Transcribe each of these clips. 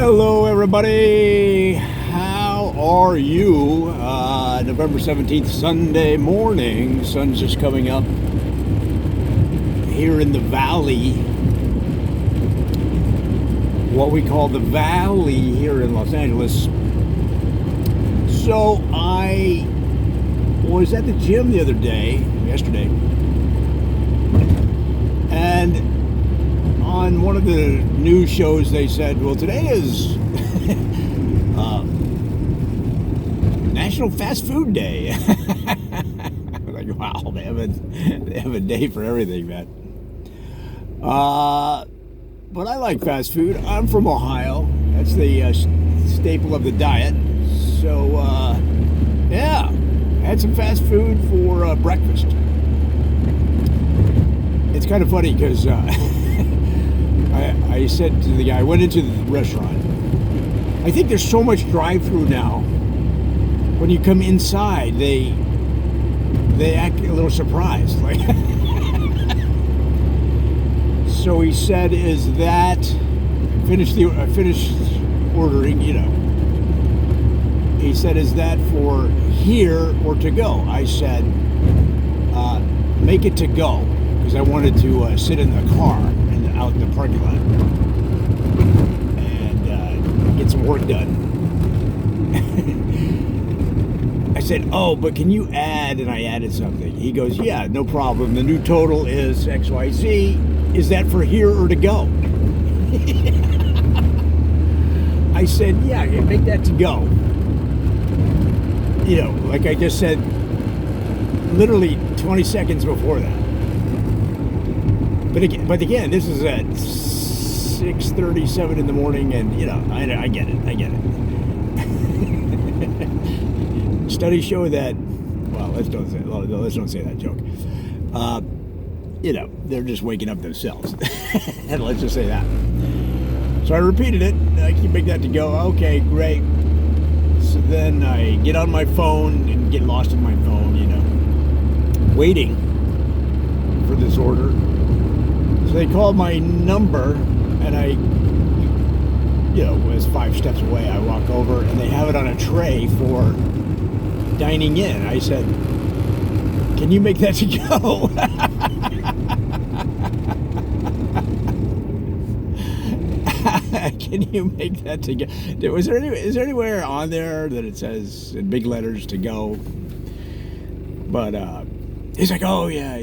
Hello, everybody. How are you? November 17th, Sunday morning. Sun's just coming up here in the valley. What we call the valley here in Los Angeles. So I was at the gym the other day, yesterday, and on one of the news shows they said, well, today is National Fast Food Day. I'm like, wow, they have a day for everything, man. But I like fast food. I'm from Ohio. That's the staple of the diet. So, yeah, I had some fast food for breakfast. It's kind of funny because I said to the guy, I went into the restaurant. I think there's so much drive-through now. When you come inside, they act a little surprised. Like, so he said, "Is that finished ordering? You know." He said, "Is that for here or to go?" I said, "Make it to go," because I wanted to sit in the car and out in the parking lot and get some work done. I said, "Oh, but can you add?" And I added something. He goes, "Yeah, no problem. The new total is XYZ. Is that for here or to go?" I said, "Yeah, make that to go." You know, like I just said, literally 20 seconds before that. But again, this is at 6:37 in the morning, and you know, I get it. Studies show that. Well, let's don't say that joke. You know, they're just waking up themselves, and let's just say that. So I repeated it. I can make that to go. Okay, great. So then I get on my phone and get lost in my phone. You know, waiting for this order. So they called my number, and I, you know, was 5 steps away. I walk over, and they have it on a tray for dining in. I said, "Can you make that to go?" Can you make that to go? Is there anywhere on there that it says in big letters to go? But he's like, "Oh yeah."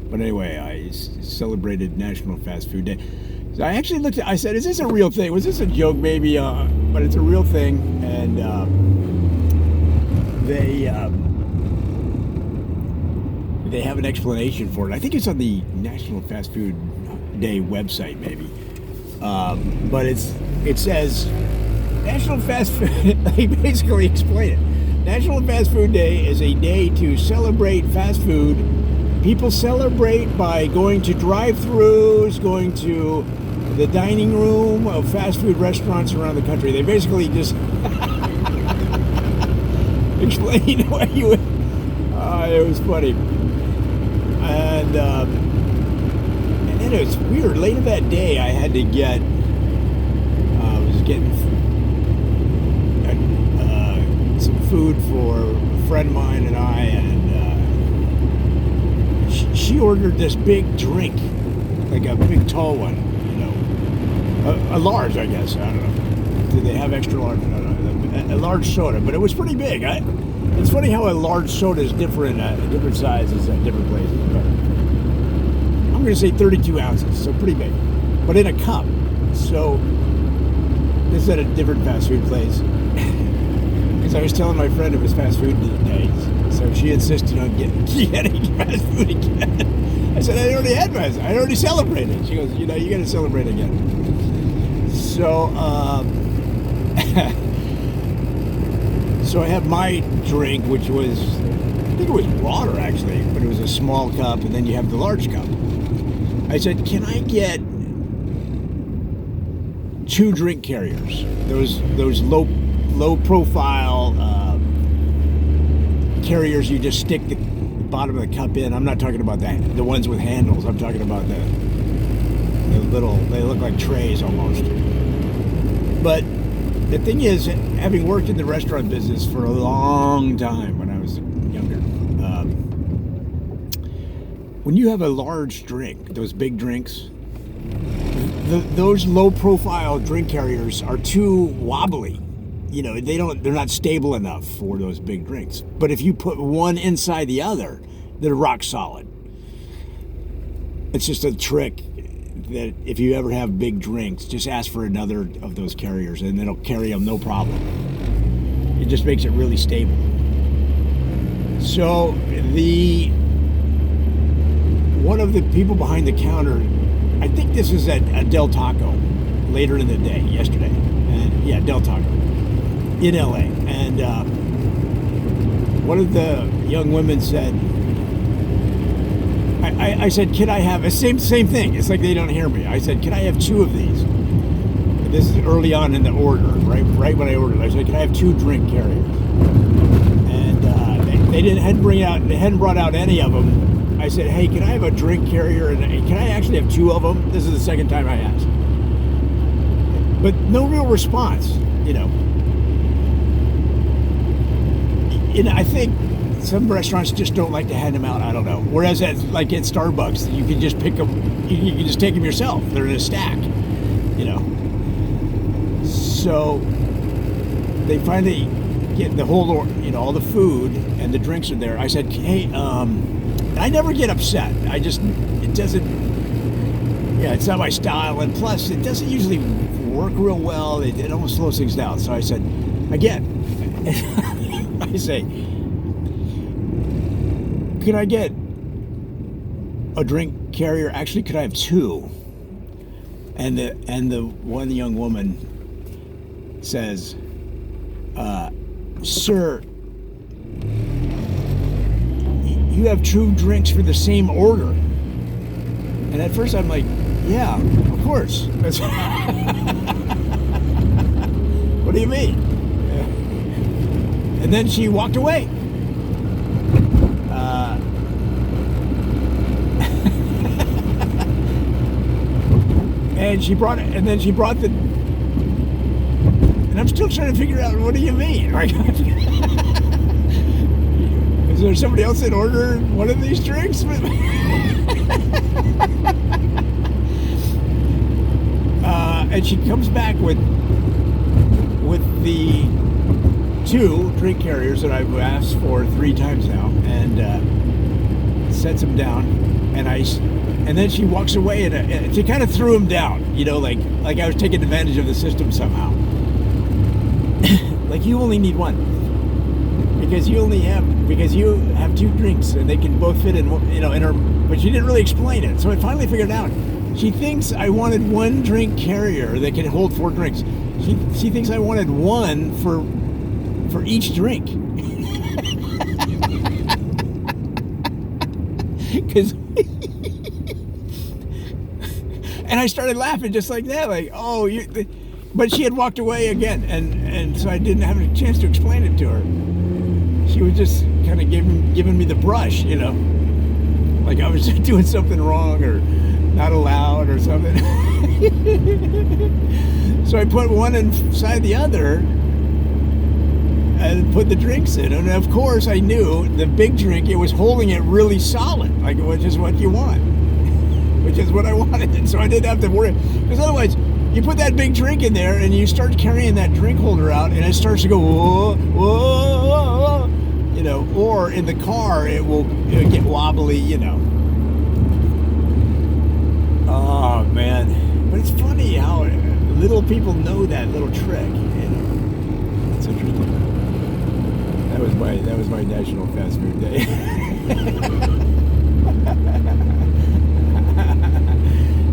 But anyway, I celebrated National Fast Food Day. So I actually looked at, I said, "Is this a real thing? Was this a joke maybe?" But it's a real thing, and they have an explanation for it. I think it's on the National Fast Food Day website, maybe. But it says National Fast Food. They basically explain it. National Fast Food Day is a day to celebrate fast food. People celebrate by going to drive-thrus, going to the dining room of fast food restaurants around the country. They basically just explain what you. It was funny, and then it was weird. Later that day, I had to get. I was getting some food for a friend of mine and I, and she ordered this big drink, like a big tall one, you know, a large, I guess. I don't know. Did they have extra large? I don't know. A large soda, but it was pretty big. It's funny how a large soda is different sizes at different places. But I'm going to say 32 ounces, so pretty big, but in a cup. So this is at a different fast food place. Because I was telling my friend it was fast food day, so she insisted on getting fast food again. I said, I already had fast food. I already celebrated. She goes, you know, you got to celebrate again. So, so I have my drink, which was, I think it was water actually, but it was a small cup, and then you have the large cup. I said, can I get 2 drink carriers? Those low profile carriers you just stick the bottom of the cup in. I'm not talking about the ones with handles. I'm talking about the little, they look like trays almost. But the thing is, having worked in the restaurant business for a long time when I was younger, when you have a large drink, those big drinks, those low-profile drink carriers are too wobbly. You know, they're not stable enough for those big drinks. But if you put one inside the other, they're rock solid. It's just a trick that if you ever have big drinks, just ask for another of those carriers and it'll carry them no problem. It just makes it really stable. So one of the people behind the counter, I think this is at Del Taco later in the day, yesterday. And yeah, Del Taco in LA. And one of the young women said, I said, can I have a same thing? It's like they don't hear me. I said, can I have 2 of these? And this is early on in the order, right when I ordered. I said, can I have 2 drink carriers? And they hadn't brought out any of them. I said, hey, can I have a drink carrier? And can I actually have 2 of them? This is the second time I asked. But no real response, you know. And I think some restaurants just don't like to hand them out. I don't know. Whereas like at Starbucks, you can just pick them. You can just take them yourself. They're in a stack, you know. So they finally get the whole, you know, all the food and the drinks are there. I said, hey, I never get upset. It doesn't. Yeah, it's not my style, and plus, it doesn't usually work real well. It almost slows things down. So I said, again, I say, could I get a drink carrier? Actually, could I have 2? And the one young woman says, sir, you have 2 drinks for the same order. And at first I'm like, yeah, of course. What do you mean? And then she walked away. And she brought it, and then she brought and I'm still trying to figure out, what do you mean? Like, is there somebody else that ordered one of these drinks? And she comes back with the 2 drink carriers that I've asked for 3 times now, and sets them down, and then she walks away, and she kind of threw him down, you know, like I was taking advantage of the system somehow. Like, you only need 1, because you have 2 drinks, and they can both fit in, you know, in her. But she didn't really explain it, so I finally figured it out. She thinks I wanted 1 drink carrier that can hold 4 drinks. She thinks I wanted 1 for each drink. Because. And I started laughing just like that, like, oh, but she had walked away again, and so I didn't have a chance to explain it to her. She was just kind of giving me the brush, you know, like I was doing something wrong or not allowed or something. So I put one inside the other and put the drinks in, and of course I knew the big drink, it was holding it really solid, like, which is what you want. Which is what I wanted, so I didn't have to worry. Because otherwise, you put that big drink in there, and you start carrying that drink holder out, and it starts to go whoa, whoa, whoa, you know. Or in the car, it'll get wobbly, you know. Oh man, but it's funny how little people know that little trick. You know, it's interesting. That was my National Fast Food Day.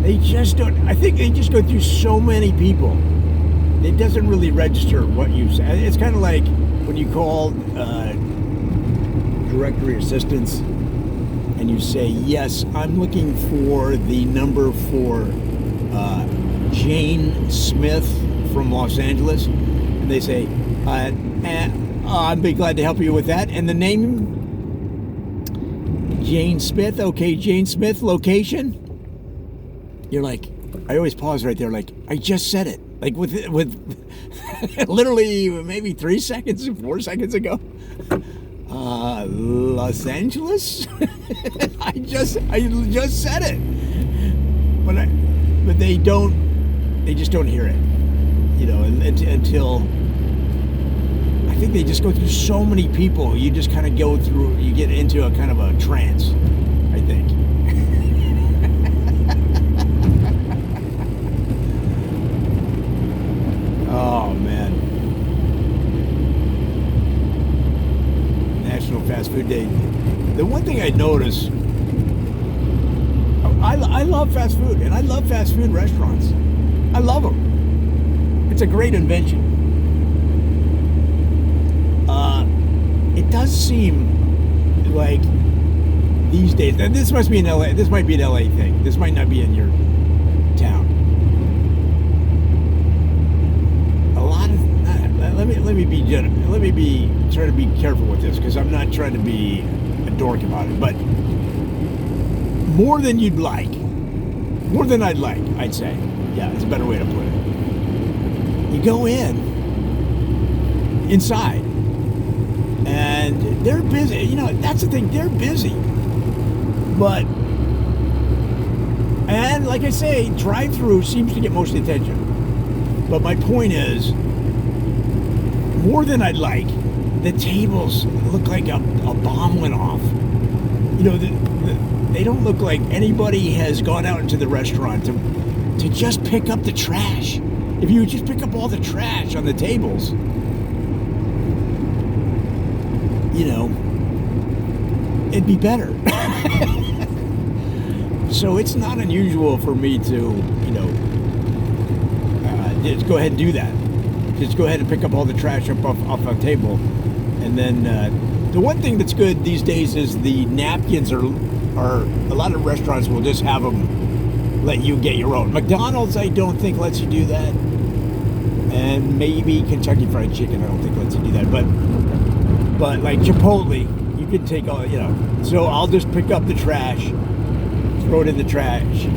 They just don't. I think they just go through so many people. It doesn't really register what you say. It's kind of like when you call directory assistance and you say, yes, I'm looking for the number for Jane Smith from Los Angeles. And they say, I'd be glad to help you with that. And the name, Jane Smith. Okay, Jane Smith, location. You're like, I always pause right there, like, I just said it. like with literally maybe 3 seconds, 4 seconds ago. Los Angeles. I just said it, but they just don't hear it, until I think they just go through so many people. You just kind of you get into a kind of a trance, I think. Oh man. National Fast Food Day. The one thing I notice, I love fast food, and I love fast food restaurants. I love them. It's a great invention. It does seem like these days, and this must be in LA. This might be an LA thing. This might not be in your town. A lot of let me try to be careful with this, because I'm not trying to be a dork about it, but more than you'd like, more than I'd like, I'd say. Yeah, it's a better way to put it. You go inside, and they're busy. That's the thing. They're busy, and like I say, drive-through seems to get most of the attention. But my point is, more than I'd like, the tables look like a bomb went off. They don't look like anybody has gone out into the restaurant to just pick up the trash. If you would just pick up all the trash on the tables, it'd be better. So it's not unusual for me to, just go ahead and do that. Just go ahead and pick up all the trash off a table. And then the one thing that's good these days is the napkins are a lot of restaurants will just have them let you get your own. McDonald's, I don't think lets you do that. And maybe Kentucky Fried Chicken, I don't think lets you do that. But like Chipotle, you can take all, So I'll just pick up the trash, throw it in the trash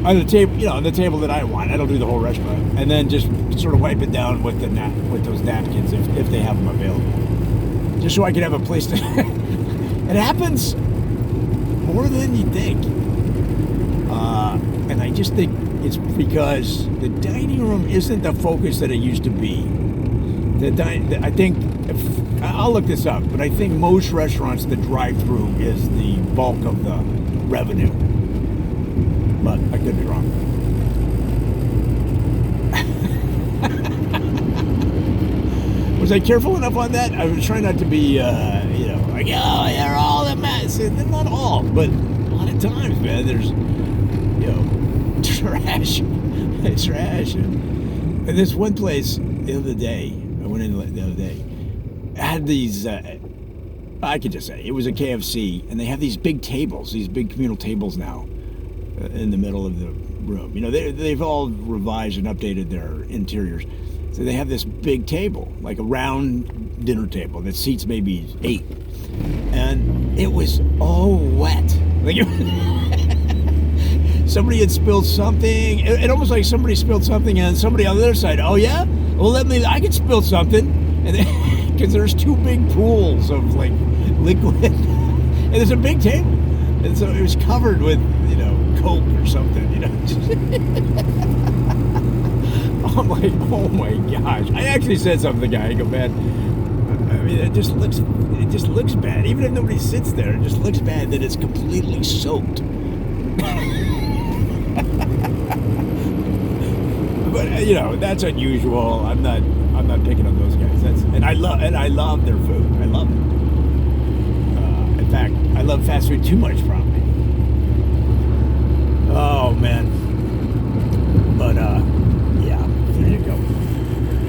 on the table, on the table that I want. I don't do the whole restaurant, and then just sort of wipe it down with those napkins if they have them available, just so I can have a place to. It happens more than you think, and I just think it's because the dining room isn't the focus that it used to be. I think, I'll look this up, but I think most restaurants, the drive-through is the bulk of the revenue. But I could be wrong. Was I careful enough on that? I was trying not to be, like, oh, they're all a mess. And they're not all, but a lot of times, man, there's, trash. Trash. And this one place the other day, I went in the other day, had these, I could just say, it was a KFC, and they have these big tables, these big communal tables now in the middle of the room. They've all revised and updated their interiors. So they have this big table, like a round dinner table that seats maybe 8. And it was all wet. Like somebody had spilled something. It almost like somebody spilled something and somebody on the other side, oh yeah? Well, I could spill something. And because there's 2 big pools of like liquid. And there's a big table. And so it was covered with, Coke or something, I'm like, oh my gosh. I actually said something to the guy. I go, man, I mean, it just looks bad. Even if nobody sits there, it just looks bad that it's completely soaked. But that's unusual. I'm not picking on those guys. I love their food. I love it. In fact, I love fast food too much probably. Oh man. But